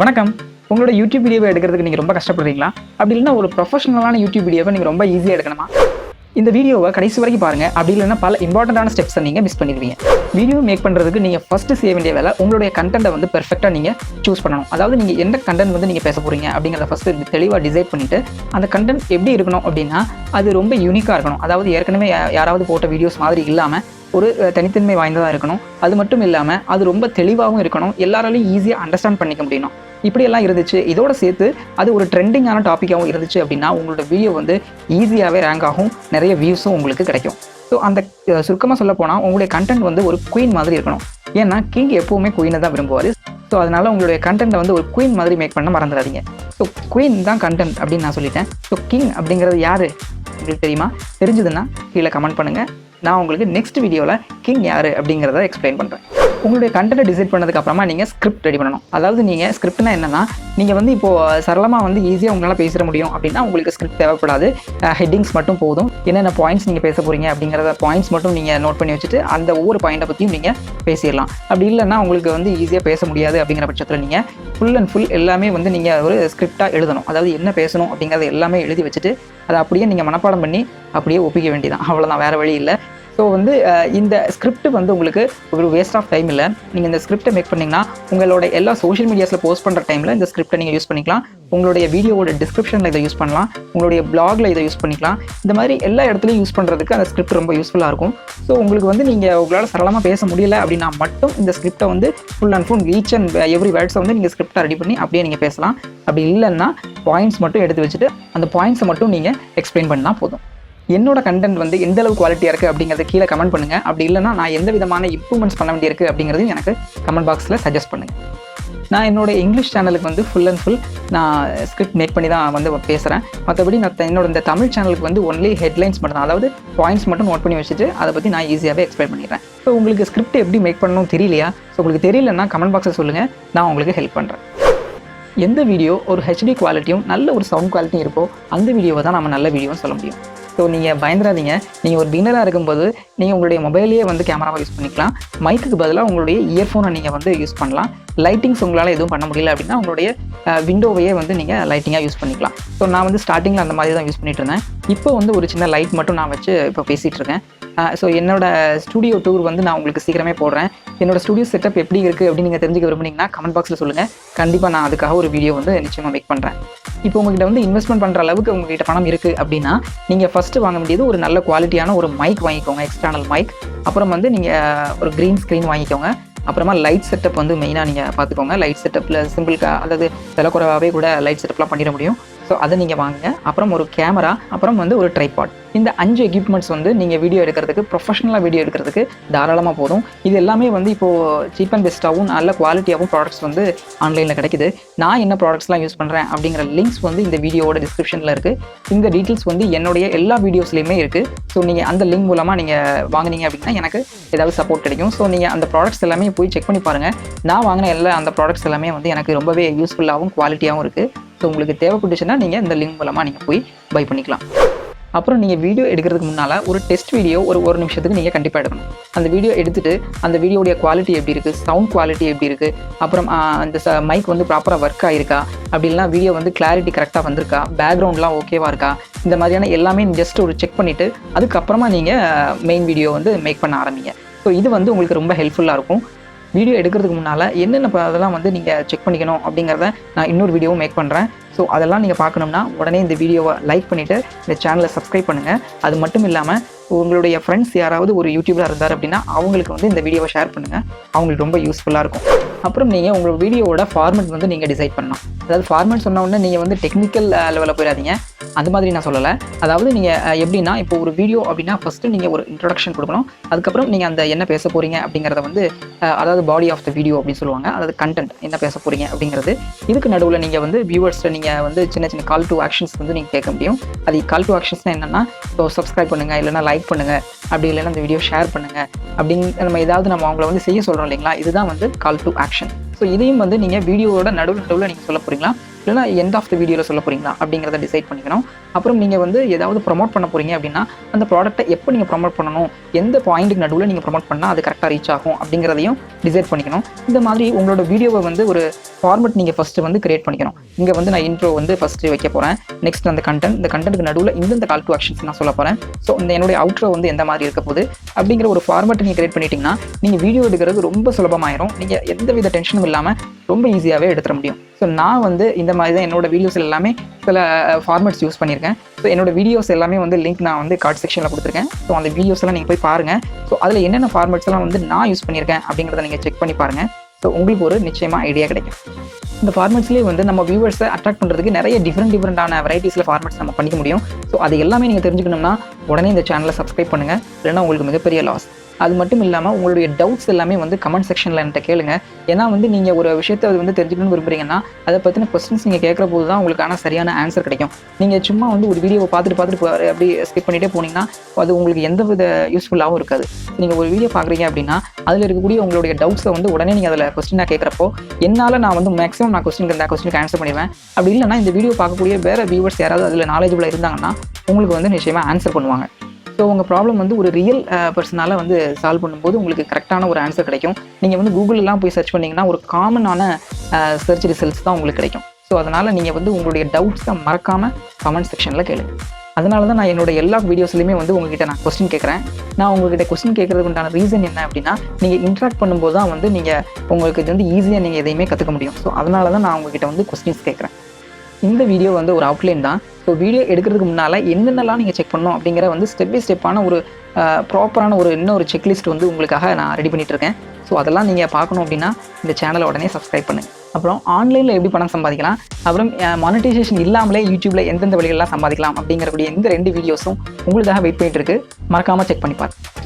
வணக்கம். உங்களோட யூடியூப் வீடியோவை எடுக்கிறதுக்கு நீங்கள் ரொம்ப கஷ்டப்படுறீங்களா? அப்படி இல்லைன்னா ஒரு ப்ரொஃபஷனலான யூடியூப் வீடியோவை நீங்கள் ரொம்ப ஈஸியாக எடுக்கணுமா? இந்த வீடியோவை கடைசி வரைக்கும் பாருங்கள். அப்படி இல்லைன்னா பல இம்பார்ட்டண்டான ஸ்டெப்ஸை நீங்கள் மிஸ் பண்ணிடுவீங்க. வீடியோ மேக் பண்ணுறதுக்கு நீங்கள் ஃபஸ்ட்டு செய்ய வேண்டிய வேலை உங்களுடைய கண்டென்ட்டை வந்து பெர்ஃபெக்டாக நீங்கள் சூஸ் பண்ணணும். அதாவது நீங்கள் எந்த கண்டென்ட் வந்து நீங்கள் பேச போகிறீங்க அப்படிங்கிறத ஃபஸ்ட்டு தெளிவாக டிசைட் பண்ணிவிட்டு அந்த கண்டென்ட் எப்படி இருக்கணும் அப்படின்னா அது ரொம்ப யூனிக்காக இருக்கணும். அதாவது ஏற்கனவே யாராவது போட்ட வீடியோஸ் மாதிரி இல்லாமல் ஒரு தனித்தன்மை வாய்ந்ததாக இருக்கணும். அது மட்டும் இல்லாமல் அது ரொம்ப தெளிவாகவும் இருக்கணும். எல்லாராலையும் ஈஸியாக அண்டர்ஸ்டாண்ட் பண்ணிக்க முடியணும். இப்படியெல்லாம் இருந்துச்சு. இதோட சேர்த்து அது ஒரு ட்ரெண்டிங்கான டாப்பிக்காகவும் இருந்துச்சு அப்படின்னா உங்களோட வீடியோ வந்து ஈஸியாகவே ரேங்க் ஆகும், நிறைய வியூஸும் உங்களுக்கு கிடைக்கும். ஸோ அந்த சுருக்கமாக சொல்ல போனால் உங்களுடைய கண்டென்ட் வந்து ஒரு குயின் மாதிரி இருக்கணும். ஏன்னா கிங் எப்போவுமே குயினை தான் விரும்புவார். ஸோ அதனால் உங்களுடைய கண்டென்ட்டை வந்து ஒரு குயின் மாதிரி மேக் பண்ண மறந்துடாதீங்க. ஸோ குயின் தான் கண்டென்ட் அப்படின்னு நான் சொல்லிட்டேன். ஸோ கிங் அப்படிங்கிறது யார் உங்களுக்கு தெரியுமா? தெரிஞ்சதுன்னா கீழே கமெண்ட் பண்ணுங்கள். நான் உங்களுக்கு நெக்ஸ்ட் வீடியோவில் கிங் யார் அப்படிங்கிறத எக்ஸ்பிளைன் பண்ணுறேன். உங்களுடைய கண்டென்ட்டை டிசைட் பண்ணதுக்கு அப்புறமா நீங்கள் ஸ்கிரிப்ட் ரெடி பண்ணணும். அதாவது நீங்கள் ஸ்கிரிப்ட்னா என்னன்னா, நீங்கள் வந்து இப்போது சரளமாக வந்து ஈஸியாக உங்களால் பேச முடியும் அப்படின்னா உங்களுக்கு ஸ்கிரிப்ட் தேவைப்படாது. ஹெட்டிங்ஸ் மட்டும் போதும். என்னென்ன பாயிண்ட்ஸ் நீங்கள் பேச போகிறீங்க அப்படிங்கிறத பாயிண்ட்ஸ் மட்டும் நீங்கள் நோட் பண்ணி வச்சுட்டு அந்த ஒவ்வொரு பாயிண்ட்டை பற்றியும் நீங்கள் பேசிடலாம். அப்படி இல்லைன்னா உங்களுக்கு வந்து ஈஸியாக பேச முடியாது அப்படிங்கிற பட்சத்தில் நீங்கள் ஃபுல் அண்ட் ஃபுல் எல்லாமே வந்து நீங்கள் ஒரு ஸ்கிரிப்டாக எழுதணும். அதாவது என்ன பேசணும் அப்படிங்கிறத எல்லாமே எழுதி வச்சுட்டு அதை அப்படியே நீங்கள் மனப்பாடம் பண்ணி அப்படியே ஒப்பிக்க வேண்டியதான். அவ்வளோதான், வேறு வழி இல்லை. ஸோ வந்து இந்த ஸ்கிரிப்ட் வந்து உங்களுக்கு ஒரு வேஸ்ட் ஆஃப் டைம் இல்லை. நீங்கள் இந்த ஸ்கிரிப்டை மேக் பண்ணிங்கன்னா உங்களோட எல்லா சோஷியல் மீடியாஸில் போஸ்ட் பண்ணுற டைமில் இந்த ஸ்கிரிப்டை நீங்கள் யூஸ் பண்ணிக்கலாம். உங்களுடைய வீடியோவோட டிஸ்கிரிப்ஷனில் இதை யூஸ் பண்ணலாம். உங்களுடைய பிளாகில் இதை யூஸ் பண்ணிக்கலாம். இந்த மாதிரி எல்லா இடத்துலையும் யூஸ் பண்ணுறதுக்கு அந்த ஸ்கிரிப்ட் ரொம்ப யூஸ்ஃபுல்லாக இருக்கும். ஸோ உங்களுக்கு வந்து நீங்கள் உங்களால் சரளமாக பேச முடியல அப்படின்னா மட்டும் இந்த ஸ்கிரிப்டை வந்து full and full each and every வேர்ட்ஸை வந்து நீங்கள் ஸ்கிரிப்டாக ரெடி பண்ணி அப்படியே நீங்கள் பேசலாம். அப்படி இல்லைன்னா பாயிண்ட்ஸ் மட்டும் எடுத்து வச்சுட்டு அந்த பாயிண்ட்ஸை மட்டும் நீங்கள் எக்ஸ்பிளைன் பண்ணால் போதும். என்னோட கண்டென்ட் வந்து எந்த அளவு குவாலிட்டியாக இருக்குது அப்படிங்கிறத கீழே கமெண்ட் பண்ணுங்கள். அப்படி இல்லைனா நான் எந்த விதமான இம்ப்ரூவ்மெண்ட்ஸ் பண்ண வேண்டியிருக்கு அப்படிங்கிறதையும் எனக்கு கமெண்ட் பாக்ஸில் சஜஸ்ட் பண்ணுங்கள். நான் என்னோட இங்கிலீஷ் சேனலுக்கு வந்து ஃபுல் அண்ட் ஃபுல் நான் ஸ்கிரிப்ட் மேக் பண்ணி தான் வந்து பேசுகிறேன். மற்றபடி நான் என்னோட இந்த தமிழ் சேனலுக்கு வந்து ஒன்லி ஹெட்லைன்ஸ் மட்டும் தான், அதாவது பாயிண்ட்ஸ் மட்டும் நோட் பண்ணி வச்சுட்டு அதை பற்றி நான் ஈஸியாகவே எக்ஸ்பிளைன் பண்ணிடுறேன். ஸோ உங்களுக்கு ஸ்கிரிப்ட் எப்படி மேக் பண்ணணும் தெரியலையா? ஸோ உங்களுக்கு தெரியலன்னா கமெண்ட் பாக்ஸில் சொல்லுங்கள், நான் உங்களுக்கு ஹெல்ப் பண்ணுறேன். எந்த வீடியோ ஒரு ஹெச்டி குவாலிட்டியும் நல்ல ஒரு சவுண்ட் குவாலிட்டியும் இருக்கோ அந்த வீடியோவை தான் நம்ம நல்ல வீடியோன்னு சொல்ல முடியும். ஸோ நீங்கள் பயந்துடாதீங்க. நீங்கள் ஒரு பிகினராக இருக்கும்போது நீங்கள் உங்களுடைய மொபைலையே வந்து கேமராவை யூஸ் பண்ணிக்கலாம். மைக்குக்கு பதிலாக உங்களுடைய இயர்ஃபோனை நீங்கள் வந்து யூஸ் பண்ணலாம். லைட்டிங்ஸ் உங்களால் எதுவும் பண்ண முடியல அப்படின்னா உங்களுடைய விண்டோவையே வந்து நீங்கள் லைட்டிங்காக யூஸ் பண்ணிக்கலாம். ஸோ நான் வந்து ஸ்டார்டிங்கில் அந்த மாதிரி தான் யூஸ் பண்ணிட்டு இருந்தேன். இப்போ வந்து ஒரு சின்ன லைட் மட்டும் நான் வச்சு இப்போ பேசிகிட்டு இருக்கேன். ஸோ என்னோடய ஸ்டூடியோ டூர் வந்து நான் உங்களுக்கு சீக்கிரமே போடுறேன். என்னோடய ஸ்டூடியோ செட்டப் எப்படி இருக்குது அப்படின்னு நீங்கள் தெரிஞ்சுக்க விரும்புனீங்கன்னா கமெண்ட் பாக்ஸில் சொல்லுங்கள். கண்டிப்பாக நான் அதுக்காக ஒரு வீடியோ வந்து நிச்சயமாக மேக் பண்ணுறேன். இப்போ உங்கள்கிட்ட வந்து இன்வெஸ்ட்மெண்ட் பண்ணுற அளவுக்கு உங்கள்கிட்ட பணம் இருக்குது அப்படின்னா நீங்கள் ஃபஸ்ட்டு வாங்க வேண்டியது ஒரு நல்ல குவாலிட்டியான ஒரு மைக் வாங்கிக்கோங்க, எக்ஸ்டர்னல் மைக். அப்புறம் வந்து நீங்கள் ஒரு க்ரீன் ஸ்க்ரீன் வாங்கிக்கோங்க. அப்புறமா லைட் செட்டப் வந்து மெயினாக நீங்கள் பார்த்துக்கோங்க. லைட் செட்டப்பில் சிம்பிள்காக அல்லது விலை குறைவாகவே கூட லைட் செட்டப்லாம் பண்ணிட முடியும். ஸோ அதை நீங்கள் வாங்குங்க. அப்புறம் ஒரு கேமரா, அப்புறம் வந்து ஒரு ட்ரைபாட். இந்த 5 எக்யூப்மெண்ட்ஸ் வந்து நீங்கள் வீடியோ எடுக்கிறதுக்கு, ப்ரொஃபஷனலாக வீடியோ எடுக்கிறதுக்கு தாராளமாக போதும். இது எல்லாமே வந்து இப்போது சீப் அண்ட் பெஸ்ட்டாகவும் நல்ல குவாலிட்டியாகவும் ப்ராடக்ட்ஸ் வந்து ஆன்லைனில் கிடைக்குது. நான் என்ன ப்ராடக்ட்ஸ்லாம் யூஸ் பண்ணுறேன் அப்படிங்கிற லிங்க்ஸ் வந்து இந்த வீடியோவோட டிஸ்கிரிப்ஷனில் இருக்குது. இந்த டீட்டெயில்ஸ் வந்து என்னுடைய எல்லா வீடியோஸ்லையுமே இருக்குது. ஸோ நீங்கள் அந்த லிங்க் மூலமாக நீங்கள் வாங்கினீங்க அப்படின்னா எனக்கு ஏதாவது சப்போர்ட் கிடைக்கும். ஸோ நீங்கள் அந்த ப்ராடக்ட்ஸ் எல்லாமே போய் செக் பண்ணி பாருங்கள். நான் வாங்கின எல்லா அந்த ப்ராடக்ட்ஸ் எல்லாமே வந்து எனக்கு ரொம்பவே யூஸ்ஃபுல்லாகவும் குவாலிட்டியாகவும் இருக்குது. ஸோ உங்களுக்கு தேவைப்பட்டுச்சுன்னா நீங்கள் இந்த லிங்க் மூலமாக நீங்கள் போய் பை பண்ணிக்கலாம். அப்புறம் நீங்கள் வீடியோ எடுக்கிறதுக்கு முன்னால் ஒரு டெஸ்ட் வீடியோ ஒரு நிமிஷத்துக்கு நீங்கள் கண்டிப்பாக எடுக்கணும். அந்த வீடியோ எடுத்துகிட்டு அந்த வீடியோடைய குவாலிட்டி எப்படி இருக்குது, சவுண்ட் குவாலிட்டி எப்படி இருக்குது, அப்புறம் அந்த மைக் வந்து ப்ராப்பராக ஒர்க் ஆகிருக்கா, அப்படின்னா வீடியோ வந்து கிளாரிட்டி கரெக்டாக வந்திருக்கா, பேக்ரவுண்ட்லாம் ஓகேவாக இருக்கா, இந்த மாதிரியான எல்லாமே ஜஸ்ட் ஒரு செக் பண்ணிவிட்டு அதுக்கப்புறமா நீங்கள் மெயின் வீடியோ வந்து மேக் பண்ண ஆரம்பிங்க. ஸோ இது வந்து உங்களுக்கு ரொம்ப ஹெல்ப்ஃபுல்லாக இருக்கும். வீடியோ எடுக்கிறதுக்கு முன்னால் என்னென்ன அதெல்லாம் வந்து நீங்கள் செக் பண்ணிக்கணும் அப்படிங்கிறத நான் இன்னொரு வீடியோவும் மேக் பண்ணுறேன். ஸோ அதெல்லாம் நீங்கள் பார்க்கணும்னா உடனே இந்த வீடியோவை லைக் பண்ணிவிட்டு இந்த சேனலை சப்ஸ்கிரைப் பண்ணுங்கள். அது மட்டும் இல்லாமல் உங்களுடைய ஃப்ரெண்ட்ஸ் யாராவது ஒரு யூடியூபராக இருந்தார் அப்படின்னா அவங்களுக்கு வந்து இந்த வீடியோவை ஷேர் பண்ணுங்கள். அவங்களுக்கு ரொம்ப யூஸ்ஃபுல்லாக இருக்கும். அப்புறம் நீங்கள் உங்களோட வீடியோவோட ஃபார்மேட் வந்து நீங்கள் டிசைட் பண்ணலாம். அதாவது ஃபார்மேட் சொன்ன உடனே நீங்கள் வந்து டெக்னிக்கல் லெவலில் போயிடாதீங்க. அந்த மாதிரி நான் சொல்லலை. அதாவது நீங்கள் எப்படின்னா இப்போ ஒரு வீடியோ அப்படின்னா ஃபஸ்ட்டு நீங்கள் ஒரு இன்ட்ரொடக்ஷன் கொடுக்கணும். அதுக்கப்புறம் நீங்கள் அந்த என்ன பேச போகிறீங்க அப்படிங்கிறத வந்து அதாவது பாடி ஆஃப் த வீடியோ அப்படின்னு சொல்லுவாங்க. அதாவது கண்டென்ட் என்ன பேச போகிறீங்க அப்படிங்கிறது. இதுக்கு நடுவில் நீங்கள் வந்து வியூவர்ஸை நீங்கள் வந்து சின்ன சின்ன கால் டு ஆக்ஷன்ஸ் வந்து நீங்கள் கேட்க முடியும். அது கால் டு ஆக்ஷன்ஸ்னால் என்னென்னா இப்போ சப்ஸ்கிரைப் பண்ணுங்கள், இல்லைனா லைக் பண்ணுங்கள், அப்படி இல்லைன்னா அந்த வீடியோ ஷேர் பண்ணுங்கள் அப்படின்னு நம்ம ஏதாவது நம்ம அவங்கள வந்து செய்ய சொல்கிறோம் இல்லைங்களா, இதுதான் வந்து கால் டு ஆக்ஷன். ஸோ இதையும் வந்து நீங்கள் வீடியோவோட நடுவில் நீங்கள் சொல்ல போகிறீங்களா, இல்லைனா எண்ட் ஆஃப் த வீடியோவில் சொல்ல போகிறீங்களா அப்படிங்கிறத டிசைட் பண்ணிக்கணும். அப்புறம் நீங்கள் வந்து ஏதாவது ப்ரொமோட் பண்ண போகிறீங்க அப்படின்னா அந்த ப்ராடக்ட்டை எப்போ நீங்கள் ப்ரொமோட் பண்ணணும், எந்த பாயிண்ட்டுக்கு நடுவில் நீங்கள் ப்ரொமோட் பண்ணால் அது கரெக்டாக ரீச் ஆகும் அப்படிங்கிறதையும் டிசைட் பண்ணிக்கணும். இந்த மாதிரி உங்களோட வீடியோவை வந்து ஒரு ஃபார்மெட் நீங்கள் ஃபஸ்ட்டு வந்து கிரியேட் பண்ணிக்கணும். இங்கே வந்து நான் இன்ட்ரோ வந்து ஃபஸ்ட்டு வைக்க போகிறேன். நெக்ஸ்ட் அந்த கண்டென்ட், இந்த கண்டென்ட்க்கு நடுவில் இந்த கால் டு ஆக்ஷன்ஸ் நான் சொல்ல போகிறேன். ஸோ இந்த என்னுடைய அவுட்ரோ வந்து எந்த மாதிரி இருக்க போகுது அப்படிங்கிற ஒரு ஃபார்மெட் நீங்கள் கிரியேட் பண்ணிட்டீங்கன்னா நீங்கள் வீடியோ எடுக்கிறது ரொம்ப சுலபமாயிரும். நீங்கள் எந்த வித டென்ஷனும் இல்லாமல் ரொம்ப ஈஸியாகவே எடுத்துட முடியும். ஸோ நான் வந்து இந்த மாதிரி தான் என்னோட வீடியோஸ் எல்லாமே சில ஃபார்மேட்ஸ் யூஸ் பண்ணியிருக்கேன். ஸோ என்னோட வீடியோஸ் எல்லாமே வந்து லிங்க் நான் வந்து கார்ட் செக்ஷனில் கொடுத்துருக்கேன். ஸோ அந்த வீடியோஸ் எல்லாம் நீங்கள் போய் பாருங்கள். ஸோ அதில் என்னென்ன ஃபார்மேட்ஸ் எல்லாம் வந்து நான் யூஸ் பண்ணியிருக்கேன் அப்படிங்கிறத நீங்கள் செக் பண்ணி பாருங்கள். ஸோ உங்களுக்கு ஒரு நிச்சயமாக ஐடியா கிடைக்கும். இந்த ஃபார்மேட்ஸ்லேயே வந்து நம்ம வியூவர்ஸை அட்ராக்ட் பண்ணுறதுக்கு நிறைய டிஃப்ரெண்டான வெரைட்டிஸில் ஃபார்மேட்ஸ் நம்ம பண்ணிக்க முடியும். ஸோ அது எல்லாமே நீங்கள் தெரிஞ்சுக்கணும்னா உடனே இந்த சேனலை சப்ஸ்கிரைப் பண்ணுங்கள். இல்லைன்னா உங்களுக்கு மிகப்பெரிய லாஸ். அது மட்டும் இல்லாமல் உங்களுடைய டவுட்ஸ் எல்லாமே வந்து கமெண்ட் செக்ஷனில் என்கிட்ட கேளுங்க. ஏன்னா வந்து நீங்கள் ஒரு விஷயத்தை வந்து தெரிஞ்சுக்கணும்னு விரும்புறீங்கன்னா அதை பற்றின கொஸ்டின்ஸ் நீங்கள் கேட்குற போது தான் உங்களுக்கான சரியான ஆன்சர் கிடைக்கும். நீங்கள் சும்மா வந்து ஒரு வீடியோவை பார்த்துட்டு அப்படி ஸ்கிப் பண்ணிகிட்டே போனீங்கன்னா அது உங்களுக்கு எந்த வித யூஸ்ஃபுல்லாகவும் இருக்காது. நீங்கள் ஒரு வீடியோ பார்க்குறீங்க அப்படின்னா அதில் இருக்கக்கூடிய உங்களுடைய டவுட்ஸை வந்து உடனே நீங்கள் அதில் கொஸ்டினாக கேட்குறப்போ என்னால் நான் வந்து மேக்ஸிமம் நான் கொஸ்டினுக்கு ஆன்சர் பண்ணிடுவேன். அப்படி இல்லைனா இந்த வீடியோ பார்க்கக்கூடிய வேறு வியூவர்ஸ் யாராவது அதில் நாலேஜபிளாக இருந்தாங்கன்னா உங்களுக்கு வந்து நிச்சயமாக ஆன்சர் பண்ணுவாங்க. ஸோ உங்கள் ப்ராப்ளம் வந்து ஒரு ரியல் பர்சனால் வந்து சால்வ் பண்ணும்போது உங்களுக்கு கரெக்டான ஒரு ஆன்சர் கிடைக்கும். நீங்கள் வந்து கூகுளெலாம் போய் சர்ச் பண்ணிங்கன்னா ஒரு காமனான சர்ச் ரிசல்ட்ஸ் தான் உங்களுக்கு கிடைக்கும். ஸோ அதனால் நீங்கள் வந்து உங்களுடைய டவுட்ஸை மறக்காமல் கமெண்ட் செக்ஷனில் கேளுங்க. அதனால தான் நான் என்னோட எல்லா வீடியோஸ்லையுமே வந்து உங்ககிட்ட நான் கொஸ்டின் கேட்குறேன். நான் உங்ககிட்ட கொஸ்டின் கேட்குறதுக்கு உண்டான ரீசன் என்ன அப்படின்னா நீங்கள் இன்ட்ராக்ட் பண்ணும்போது தான் வந்து நீங்கள் உங்களுக்கு இது வந்து ஈஸியாக நீங்கள் எதையுமே கற்றுக்க முடியும். ஸோ அதனால தான் நான் உங்ககிட்ட வந்து கொஸ்டின்ஸ் கேட்குறேன். இந்த வீடியோ வந்து ஒரு அவுட்லைன் தான். ஸோ வீடியோ எடுக்கிறதுக்கு முன்னால் என்னென்னலாம் நீங்கள் செக் பண்ணணும் அப்படிங்கிற வந்து ஸ்டெப் பை ஸ்டெப்பான ஒரு ப்ராப்பரான இன்னொரு செக்லிஸ்ட் வந்து உங்களுக்காக நான் ரெடி பண்ணிகிட்ருக்கேன். ஸோ அதெல்லாம் நீங்கள் பார்க்கணும் அப்படின்னா இந்த சேனலை உடனே சப்ஸ்கிரைப் பண்ணுங்கள். அப்புறம் ஆன்லைனில் எப்படி பணம் சம்பாதிக்கலாம், அப்புறம் மானிட்டைசேஷன் இல்லாமலே யூடியூப்பில் எந்தெந்த வழிகளெலாம் சம்பாதிக்கலாம் அப்படிங்கிறக்கூடிய இந்த 2 வீடியோஸும் உங்களுக்காக வெயிட் பண்ணிட்டு இருக்கு. மறக்காமல் செக் பண்ணி பாருங்கள்.